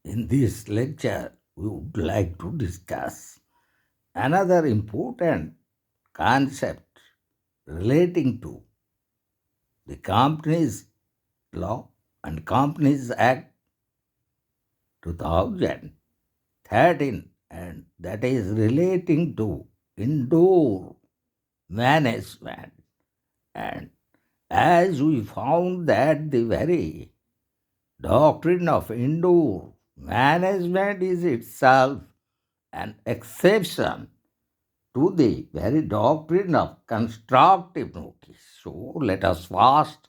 In this lecture, we would like to discuss another important concept relating to the Companies Law and Companies Act 2013, and that is relating to indoor management. And as we found that the very doctrine of indoor management is itself an exception to the very doctrine of constructive notice. So let us first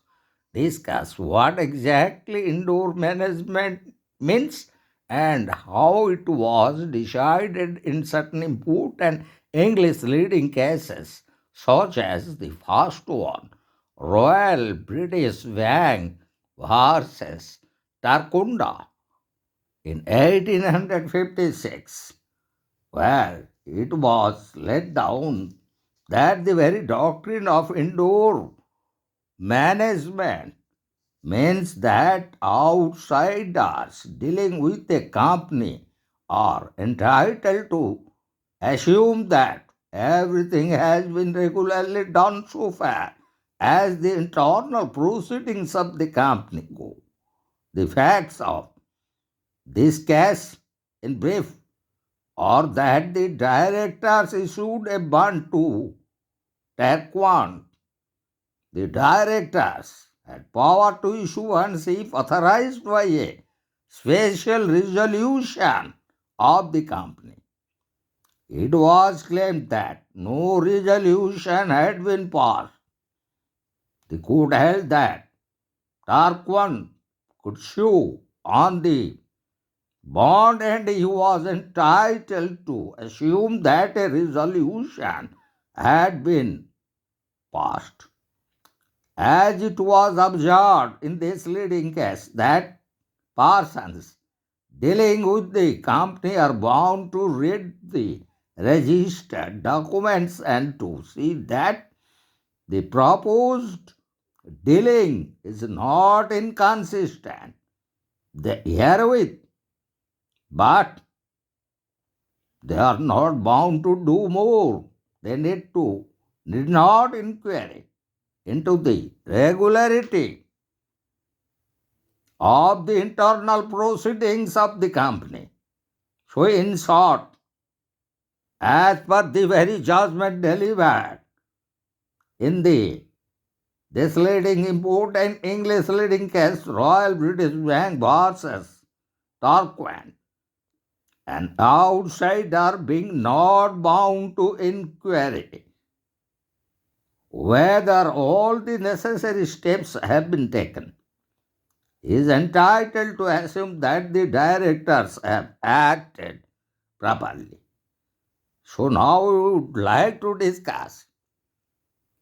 discuss what exactly indoor management means and how it was decided in certain important English leading cases, such as the first one, Royal British Bank versus Tarkunda in 1856. Well, it was laid down that the very doctrine of indoor management means that outsiders dealing with a company are entitled to assume that everything has been regularly done so far as the internal proceedings of the company go. The facts of this case, in brief, or that the directors issued a bond to Taekwon. The directors had power to issue bonds if authorized by a special resolution of the company. It was claimed that no resolution had been passed. The court held that Tarquin could sue on the bond and he was entitled to assume that a resolution had been passed. As it was observed in this leading case that persons dealing with the company are bound to read the registered documents and to see that the proposed dealing is not inconsistent herewith, but they are not bound to do more. They need not inquire into the regularity of the internal proceedings of the company. So, in short, as per the very judgment delivered in the this leading important English leading case, Royal British Bank versus Tarquin, an outsider being not bound to inquiry whether all the necessary steps have been taken is entitled to assume that the directors have acted properly. So now we would like to discuss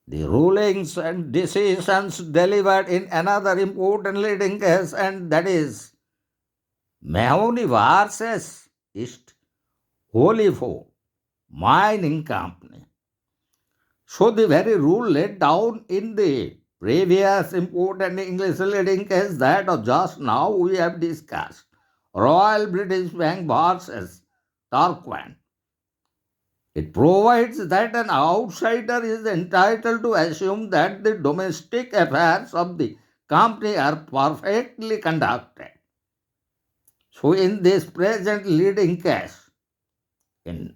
the rulings and decisions delivered in another important leading case, and that is Mahoney versus East Holyford Mining Company. So the very rule laid down in the previous important English leading case that just now we have discussed, Royal British Bank versus Tarquin. It provides that an outsider is entitled to assume that the domestic affairs of the company are perfectly conducted. So, in this present leading case, in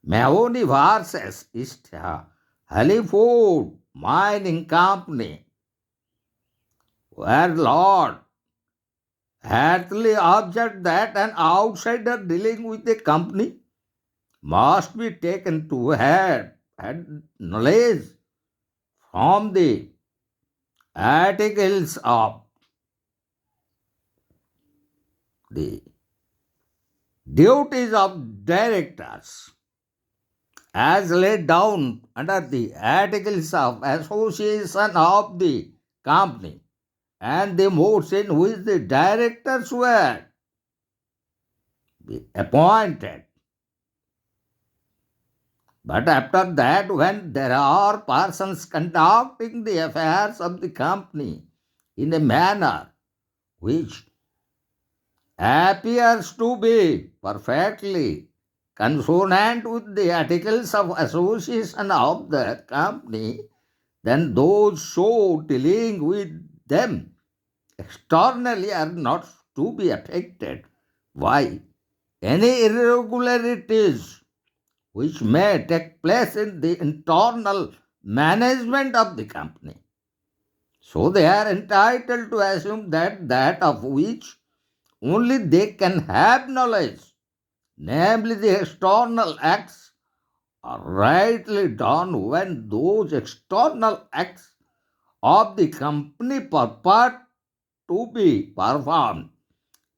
Mahoney versus East Halliford Mining Company, where Lord Hartley observed that an outsider dealing with the company must be taken to have had knowledge from the articles of the duties of directors as laid down under the articles of association of the company and the modes in which the directors were appointed. But after that, when there are persons conducting the affairs of the company in a manner which appears to be perfectly consonant with the articles of association of the company, then those so dealing with them externally are not to be affected by any irregularities which may take place in the internal management of the company. So they are entitled to assume that of which only they can have knowledge, namely the external acts, are rightly done when those external acts of the company purport to be performed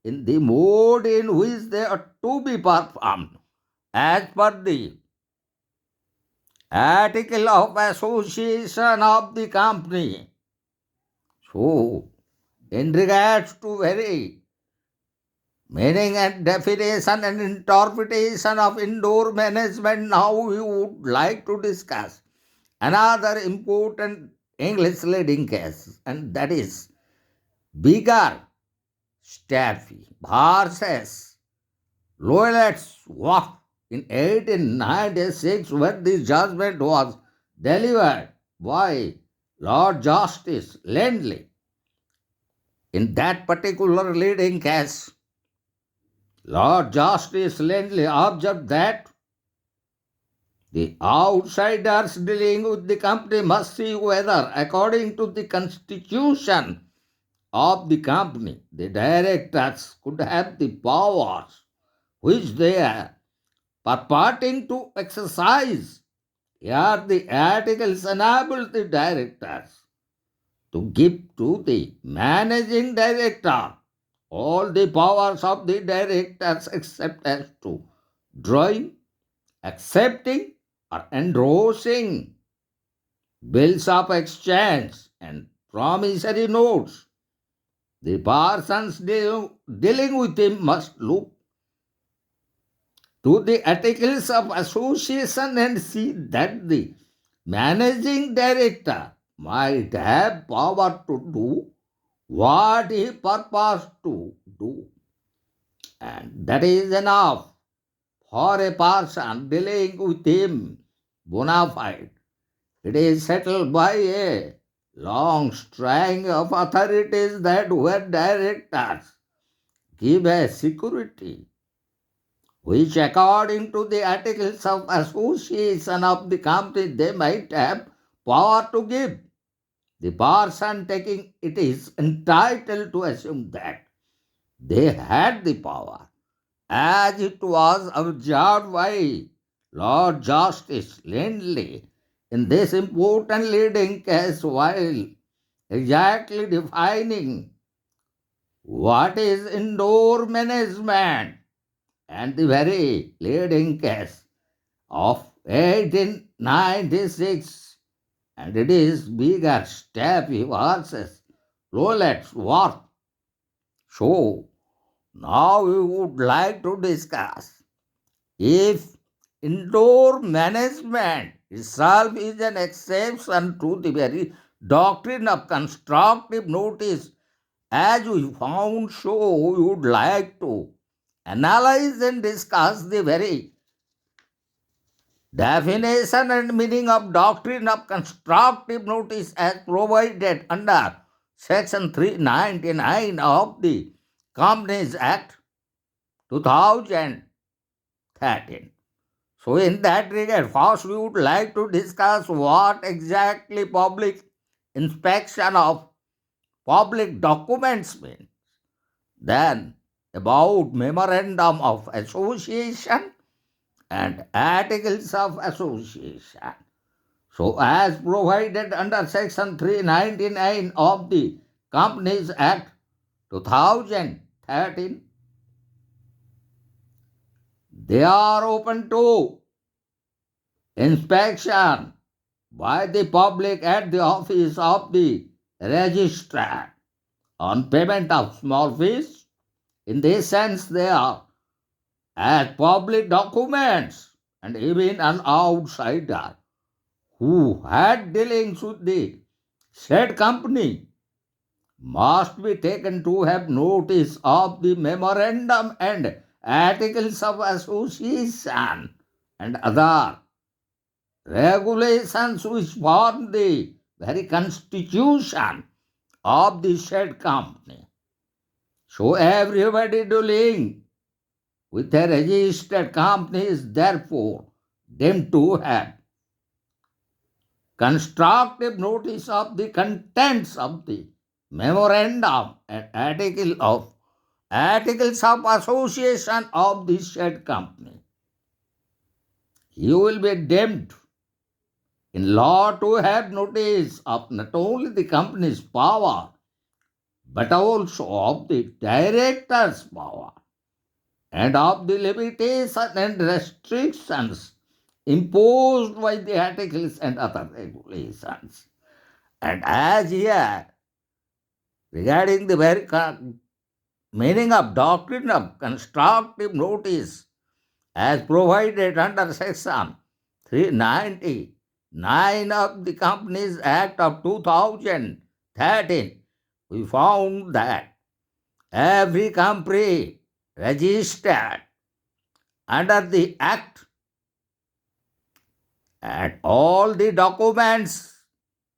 in the mode in which they are to be performed as per the article of association of the company. So, in regards to very meaning and definition and interpretation of indoor management, now we would like to discuss another important English leading case, and that is bigger Staffy versus Loyalist's Wolf in 1896, where the judgment was delivered by Lord Justice Lindley. In that particular leading case, Lord Justice Lindley observed that the outsiders dealing with the company must see whether, according to the constitution of the company, the directors could have the powers which they are purporting to exercise. Here the articles enable the directors to give to the managing director all the powers of the directors except as to drawing, accepting, or endorsing bills of exchange and promissory notes. The persons dealing with him must look to the articles of association and see that the managing director might have power to do what he purposed to do. And that is enough for a person dealing with him bona fide. It is settled by a long string of authorities that were directors give a security which, according to the articles of association of the company, they might have power to give. The person taking it is entitled to assume that they had the power, as it was observed by Lord Justice Lindley in this important leading case, while exactly defining what is indoor management, and the very leading case of 1896, and it is bigger Staffy versus Rolex Worth. So, now we would like to discuss if indoor management itself is an exception to the very doctrine of constructive notice, as we found, so we would like to analyze and discuss the very definition and meaning of doctrine of constructive notice as provided under Section 399 of the Companies Act 2013. So, in that regard, first we would like to discuss what exactly public inspection of public documents means. Then, about memorandum of association and articles of association. So, as provided under Section 399 of the Companies Act 2013, they are open to inspection by the public at the office of the registrar on payment of small fees. In this sense, they are as public documents, and even an outsider who had dealings with the said company must be taken to have notice of the memorandum and articles of association and other regulations which form the very constitution of the said company. So everybody dealing with a registered company is therefore deemed to have constructive notice of the contents of the memorandum and articles of association of the said company. You will be deemed in law to have notice of not only the company's power but also of the director's power and of the limitations and restrictions imposed by the articles and other regulations. And as here, regarding the very meaning of doctrine of constructive notice as provided under section 399 of the Companies Act of 2013, we found that every company registered under the Act and all the documents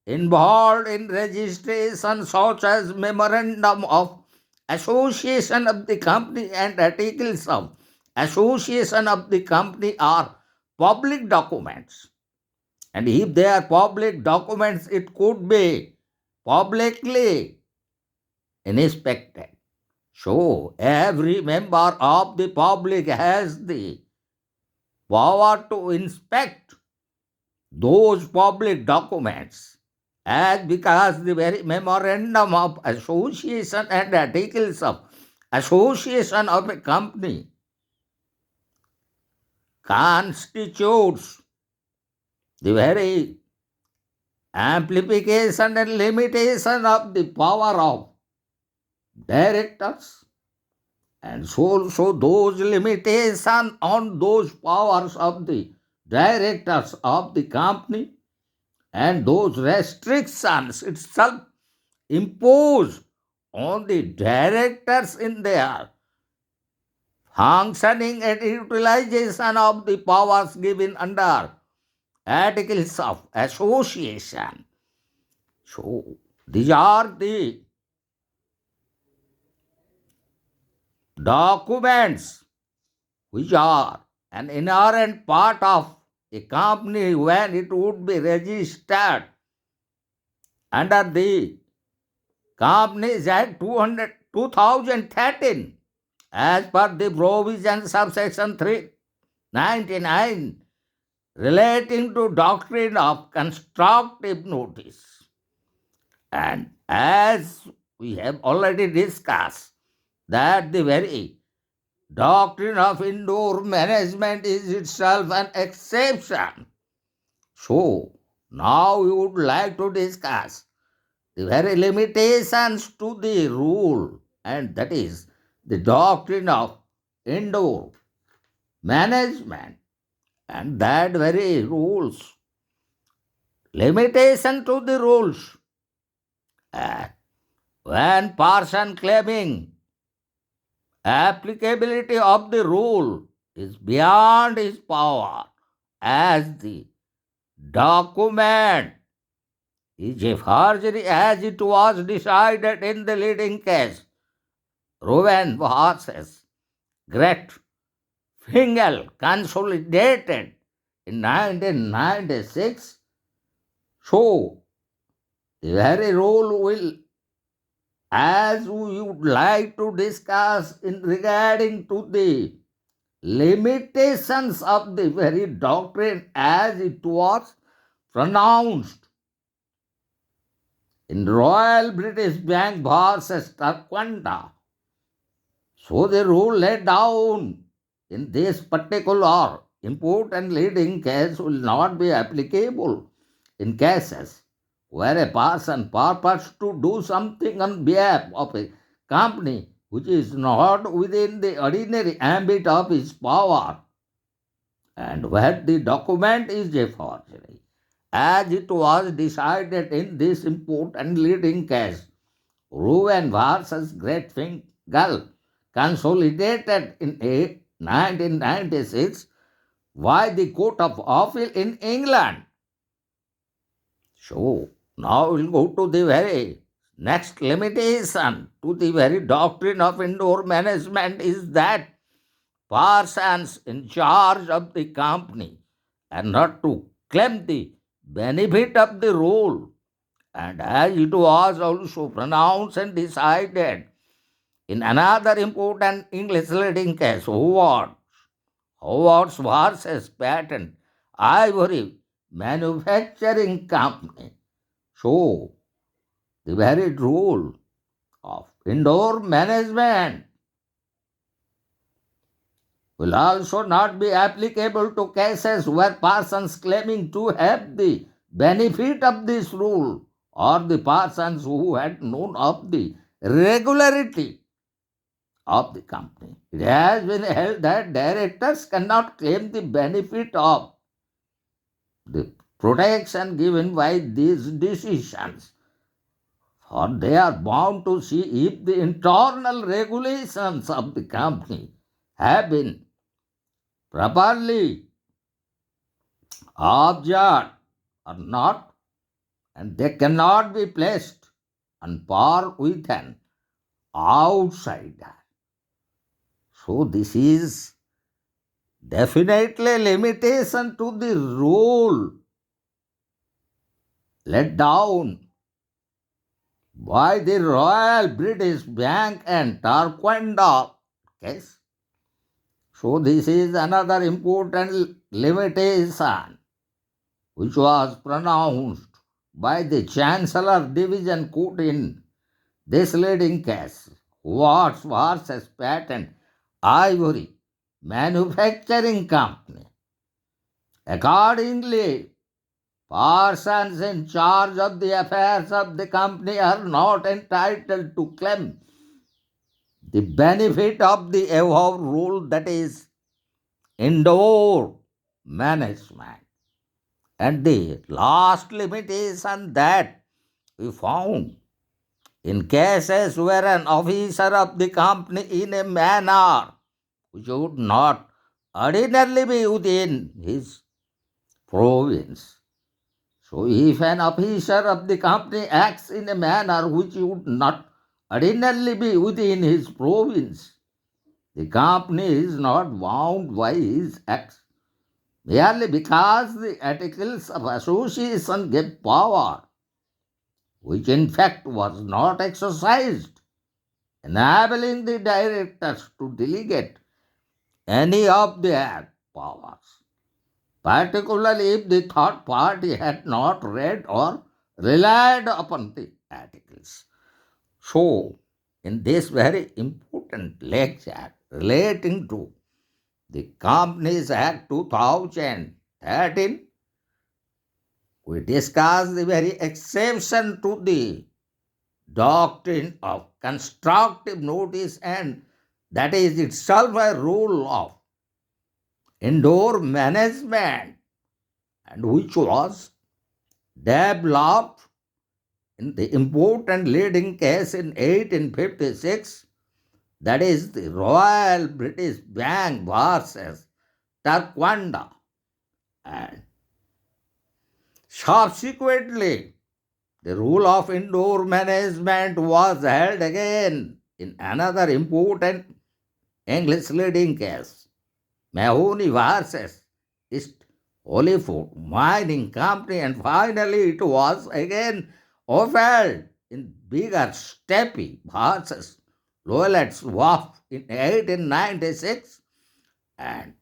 involved in registration such as memorandum of association of the company and articles of association of the company are public documents. And if they are public documents, it could be publicly inspected. So every member of the public has the power to inspect those public documents, as because the very memorandum of association and articles of association of a company constitutes the very amplification and limitation of the power of directors. And so those limitations on those powers of the directors of the company and those restrictions itself imposed on the directors in their functioning and utilization of the powers given under articles of association. So these are the documents which are an inherent part of a company when it would be registered under the Companies Act 2013 as per the provisions of section 399 relating to doctrine of constructive notice. And as we have already discussed, that the very doctrine of indoor management is itself an exception. So, now we would like to discuss the very limitations to the rule, and that is the doctrine of indoor management, and that very rules, limitation to the rules. When person claiming applicability of the rule is beyond his power, as the document is a forgery as it was decided in the leading case, Rowan versus Great Fingal, consolidated in 1996. So, the very rule will, as we would like to discuss in regarding to the limitations of the very doctrine as it was pronounced in Royal British Bank versus Taekwondo. So the rule laid down in this particular important leading case will not be applicable in cases where a person purports to do something on behalf of a company which is not within the ordinary ambit of his power, and where the document is a forgery, as it was decided in this important leading case, Ruben versus Great Fingal, consolidated in 1996 by the Court of Appeal in England. So now we'll go to the very next limitation to the very doctrine of indoor management is that persons in charge of the company are not to claim the benefit of the rule. And as it was also pronounced and decided in another important English leading case, Howard's versus Patent Ivory Manufacturing Company. So, the very rule of indoor management will also not be applicable to cases where persons claiming to have the benefit of this rule or the persons who had known of the regularity of the company. It has been held that directors cannot claim the benefit of the protection given by these decisions, for they are bound to see if the internal regulations of the company have been properly observed or not, and they cannot be placed on par with an outsider. So, this is definitely limitation to the rule let down by the Royal British Bank and Tarquanda case. So this is another important limitation which was pronounced by the Chancellor Division Court in this leading case, Watts versus Patent Ivory Manufacturing Company. Accordingly, persons in charge of the affairs of the company are not entitled to claim the benefit of the above rule, that is indoor management. And the last limitation that we found in cases where an officer of the company in a manner which would not ordinarily be within his province. So, if an officer of the company acts in a manner which would not ordinarily be within his province, the company is not bound by his acts merely because the articles of association gave power, which in fact was not exercised, enabling the directors to delegate any of their powers, particularly if the third party had not read or relied upon the articles. So, in this very important lecture relating to the Companies Act 2013, we discuss the very exception to the doctrine of constructive notice, and that is itself a rule of indoor management, and which was developed in the important leading case in 1856, that is the Royal British Bank versus Tarquanda. And subsequently, the rule of indoor management was held again in another important English leading case, Mahoney versus East Holyfoot Mining Company, and finally it was again upheld in bigger Steppy versus Lowell's Wharf in 1896, and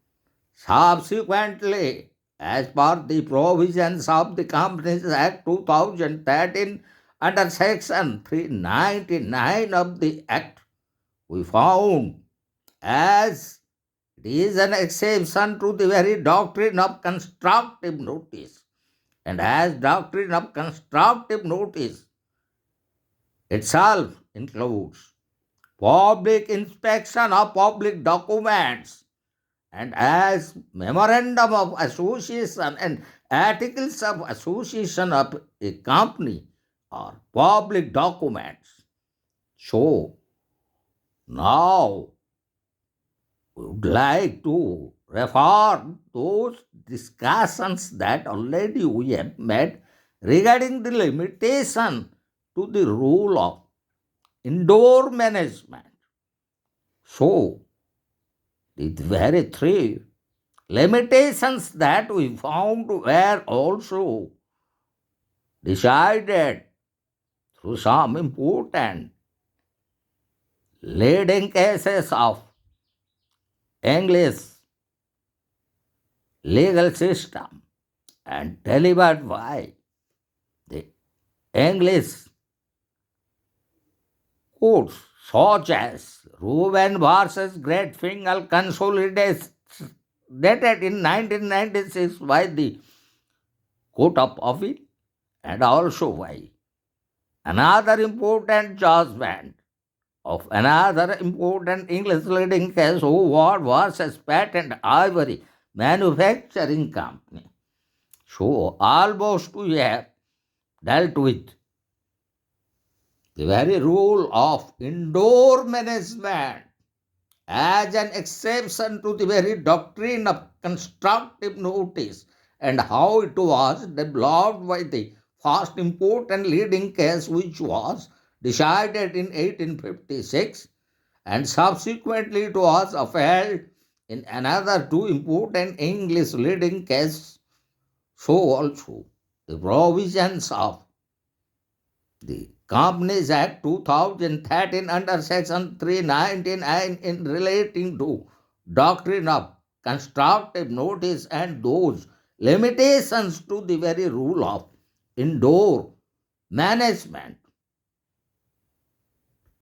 subsequently, as per the provisions of the Companies Act 2013 under Section 399 of the Act, we found as it is an exception to the very doctrine of constructive notice. And as doctrine of constructive notice itself includes public inspection of public documents, and as memorandum of association and articles of association of a company are public documents, So now we would like to refer those discussions that already we have made regarding the limitation to the rule of indoor management. So, the very three limitations that we found were also decided through some important leading cases of English legal system and delivered by the English courts such as Reuben versus Great Fingal Consolidated dated in 1996 by the Court of Appeal and also by another important judgment of another important English leading case, Howard versus Patent Ivory Manufacturing Company. So almost we have dealt with the very rule of indoor management as an exception to the very doctrine of constructive notice and how it was developed by the first important leading case which was decided in 1856 and subsequently it was upheld in another two important English leading cases. So also the provisions of the Companies Act 2013 under Section 399 in relating to doctrine of constructive notice and those limitations to the very rule of indoor management